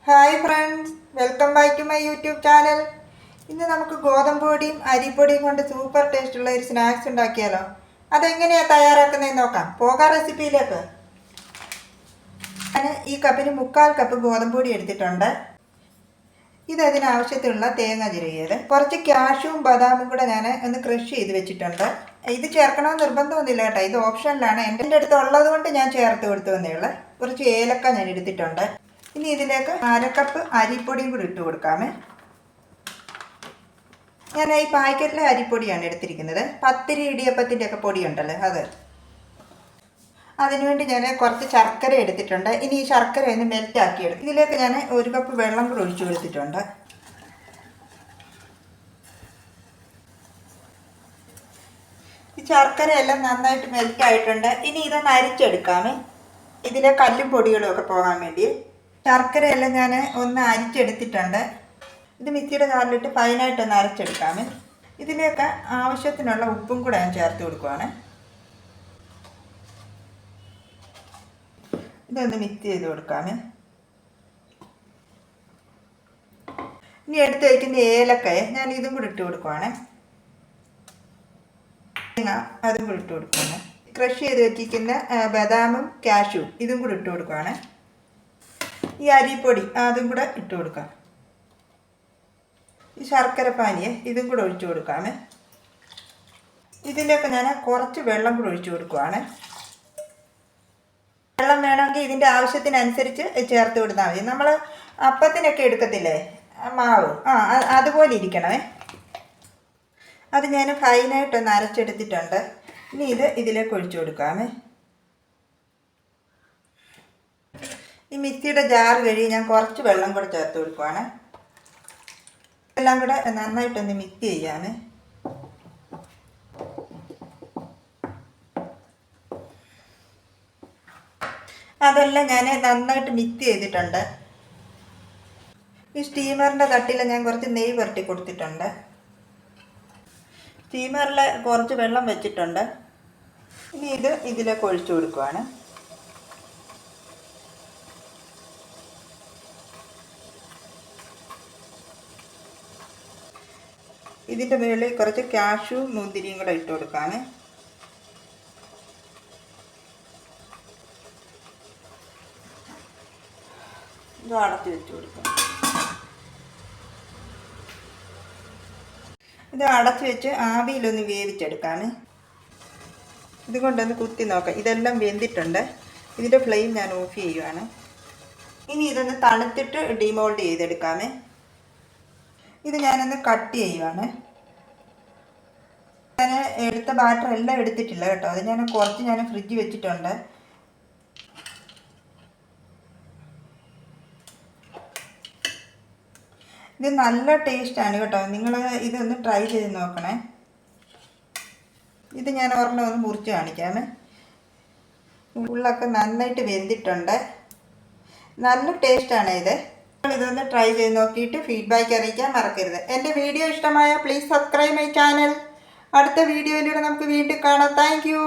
Hi friends, welcome back to my YouTube channel. ഇന്ന് നമുക്ക് ഗോതമ്പ് പൊടിയും അരിപ്പൊടിയും കൊണ്ട് സൂപ്പർ ടേസ്റ്റുള്ള ഒരു സ്നാക്സ് ഉണ്ടാക്കിയാലോ? അതെങ്ങനെയാണ് തയ്യാറാക്കുന്നതെന്ന് നോക്കാം. പോകാം റെസിപ്പിയിലേക്ക്. ഞാൻ ഈ കപ്പിന് 1/4 കപ്പ് ഗോതമ്പ് പൊടി എടുത്തിട്ടുണ്ട്. ഇതിനാവശ്യത്തിനുള്ള തേങ്ങ ചിരകിയത്, കുറച്ച് കാഷ്യൂവും ബദാമും കൂടെ ഞാൻ ഒന്ന് ക്രഷ് ചെയ്ത് വെച്ചിട്ടുണ്ട്. ഇത് ചേർക്കണമെന്ന് നിർബന്ധമൊന്നുമില്ല കേട്ടോ, ഇത് ഓപ്ഷനിലാണ്. എൻ്റെ അടുത്ത് ഉള്ളത് കൊണ്ട് ഞാൻ ചേർത്ത് കൊടുത്തു തന്നേ ഉള്ളൂ. കുറച്ച് ഏലക്ക ഞാൻ എടുത്തിട്ടുണ്ട്. ഇനി ഇതിലേക്ക് 1/2 കപ്പ് അരിപ്പൊടിയും കൂടി ഇട്ട് കൊടുക്കാമേ. ഞാൻ ഈ പാക്കറ്റിലെ അരിപ്പൊടിയാണ് എടുത്തിരിക്കുന്നത്. പത്തിരി ഇടിയപ്പത്തിൻ്റെ ഒക്കെ പൊടിയുണ്ടല്ലോ അത്. അതിനുവേണ്ടി ഞാൻ കുറച്ച് ശർക്കര എടുത്തിട്ടുണ്ട്. ഇനി ഈ ശർക്കര ഒന്ന് മെൽറ്റാക്കി എടുക്കും. ഇതിലേക്ക് ഞാൻ 1 കപ്പ് വെള്ളം കൂടി ഒഴിച്ചു കൊടുത്തിട്ടുണ്ട്. ഈ ശർക്കര എല്ലാം നന്നായിട്ട് മെൽറ്റായിട്ടുണ്ട്. ഇനി ഇതൊന്ന് അരിച്ചെടുക്കാമേ, ഇതിലെ കല്ലും പൊടികളും ഒക്കെ പോകാൻ വേണ്ടി. ശർക്കരയെല്ലാം ഞാൻ ഒന്ന് അരിച്ചെടുത്തിട്ടുണ്ട്. ഇത് മിക്സിയുടെ ജാറിലിട്ട് ഫൈനായിട്ടൊന്ന് അരച്ചെടുക്കാമേ. ഇതിലേക്ക് ആവശ്യത്തിനുള്ള ഉപ്പും കൂടെ ഞാൻ ചേർത്ത് കൊടുക്കുവാണ്. ഇതൊന്ന് മിക്സ് ചെയ്ത് കൊടുക്കാമേ. ഇനി എടുത്ത് വയ്ക്കുന്ന ഏലക്കായ ഞാൻ ഇതും കൂടി ഇട്ട് കൊടുക്കുവാണ്. അതും കൂടി ഇട്ട് കൊടുക്കുവാണ്. ക്രഷ് ചെയ്ത് വെച്ചിരിക്കുന്ന ബദാമും കാഷ്യൂവും ഇതും കൂടി ഇട്ട് കൊടുക്കുവാണ്. ഈ അരിപ്പൊടി അതും കൂടെ ഇട്ട് കൊടുക്കാം. ഈ ശർക്കര പാനിയെ ഇതും കൂടെ ഒഴിച്ചു കൊടുക്കാമേ. ഇതിലേക്ക് ഞാൻ കുറച്ച് വെള്ളം കൂടെ ഒഴിച്ചു കൊടുക്കുവാണ്. വെള്ളം വേണമെങ്കിൽ ഇതിൻ്റെ ആവശ്യത്തിനനുസരിച്ച് ചേർത്ത് കൊടുത്താൽ മതി. നമ്മൾ അപ്പത്തിനൊക്കെ എടുക്കത്തില്ലേ മാവ്, അതുപോലെ ഇരിക്കണമേ. അത് ഞാൻ ഫൈനായിട്ടൊന്ന് അരച്ചെടുത്തിട്ടുണ്ട്. ഇനി ഇതിലേക്ക് ഒഴിച്ചു കൊടുക്കാമേ. ഈ മിക്സിയുടെ ജാർ കഴുകി ഞാൻ കുറച്ച് വെള്ളം കൂടെ ചേർത്ത് കൊടുക്കുവാണ്. എല്ലാം കൂടെ നന്നായിട്ടൊന്ന് മിക്സ് ചെയ്യാമേ. അതെല്ലാം ഞാൻ നന്നായിട്ട് മിക്സ് ചെയ്തിട്ടുണ്ട്. ഈ സ്റ്റീമറിൻ്റെ തട്ടിൽ ഞാൻ കുറച്ച് നെയ്യ് പുരട്ടി കൊടുത്തിട്ടുണ്ട്. സ്റ്റീമറിൽ കുറച്ച് വെള്ളം വെച്ചിട്ടുണ്ട്. ഇനി ഇതിലേക്ക് ഒഴിച്ചു കൊടുക്കുവാണ്. ഇതിൻ്റെ മുകളിൽ കുറച്ച് കാഷ്യൂ മുന്തിരിയും കൂടെ ഇട്ട് കൊടുക്കാണ്. ഇത് അടച്ച് വെച്ച് കൊടുക്കാം. ഇത് അടച്ച് വെച്ച് ആവിയിലൊന്ന് വേവിച്ചെടുക്കാണ്. ഇതുകൊണ്ടൊന്ന് കുത്തി നോക്കാം. ഇതെല്ലാം വെന്തിട്ടുണ്ട്. ഇതിൻ്റെ ഫ്ലെയിം ഞാൻ ഓഫ് ചെയ്യുവാണ്. ഇനി ഇതൊന്ന് തണുത്തിട്ട് ഡിമോൾഡ് ചെയ്തെടുക്കാമേ. ഇത് ഞാനൊന്ന് കട്ട് ചെയ്യുവാണ്. ഞാൻ എടുത്ത ബാറ്റർ എല്ലാം എടുത്തിട്ടില്ല കേട്ടോ, അത് ഞാൻ കുറച്ച് ഫ്രിഡ്ജിൽ വെച്ചിട്ടുണ്ട്. ഇത് നല്ല ടേസ്റ്റാണ് കേട്ടോ, നിങ്ങൾ ഇതൊന്ന് ട്രൈ ചെയ്ത് നോക്കണേ. ഇത് ഞാൻ ഒരെണ്ണം ഒന്ന് മുറിച്ച് കാണിക്കാമേ. ഉള്ളൊക്കെ നന്നായിട്ട് വെന്തിട്ടുണ്ട്. നല്ല ടേസ്റ്റാണ് ഇത്. ഇതൊന്ന് ട്രൈ ചെയ്ത് നോക്കിയിട്ട് ഫീഡ്ബാക്ക് അറിയിക്കാൻ മറക്കരുത്. എൻ്റെ വീഡിയോ ഇഷ്ടമായ പ്ലീസ് സബ്സ്ക്രൈബ് മൈ ചാനൽ. അടുത്ത വീഡിയോയിലൂടെ നമുക്ക് വീണ്ടും കാണാം. Thank you.